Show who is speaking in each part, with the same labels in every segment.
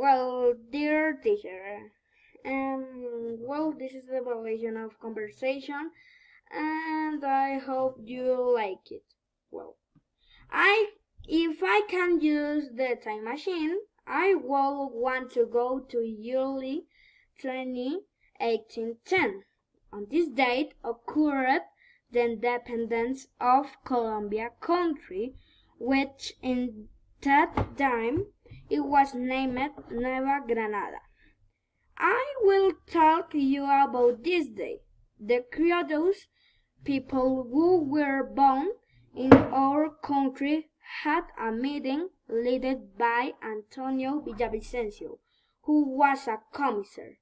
Speaker 1: Dear teacher, this is the evaluation of conversation, and I hope you like it. Well, if I can use the time machine, I will want to go to yearly 1810. On this date occurred the independence of Colombia country, which in that time it was named Nueva Granada. I will talk you about this day. The criollos, people who were born in our country, had a meeting led by Antonio Villavicencio, who was a commissioner.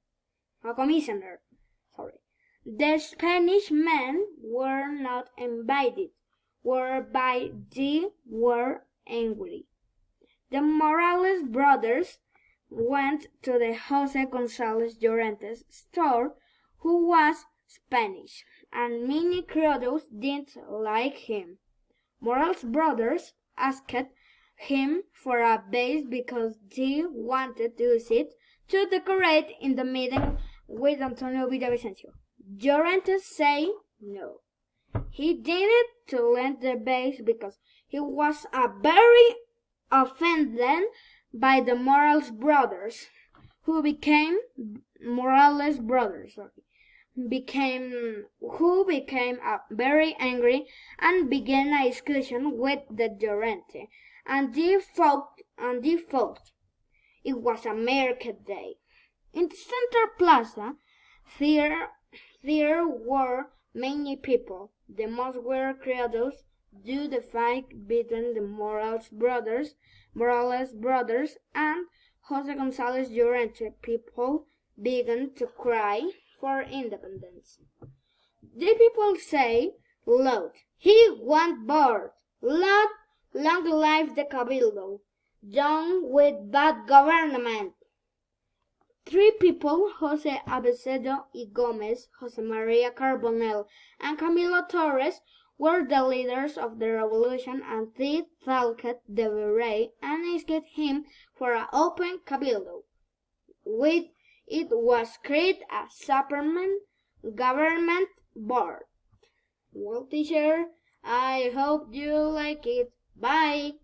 Speaker 1: The Spanish men were not invited, whereby they were angry. The Morales brothers went to the Jose Gonzalez Llorente's store, who was Spanish, and many criollos didn't like him. Morales brothers asked him for a vase because they wanted to use it to decorate in the meeting with Antonio Villavicencio. Llorente said no. He didn't to lend the vase because he was very offended by the Morales brothers, who became very angry and began a discussion with the Llorente, and they fought. It was a market day. In the center plaza, there were many people. The most were criollos due the fight between the Morales brothers and Jose Gonzalez Llorente. People began to cry for independence. The people say loud, "He won't board! Loud, long life the Cabildo! Down with bad government!" Three people, Jose Acevedo y Gomez, Jose Maria Carbonell, and Camilo Torres, were the leaders of the revolution, and they thanked the virrey and asked him for an open cabildo. With it was created a separate government board. Well, teacher, I hope you like it. Bye.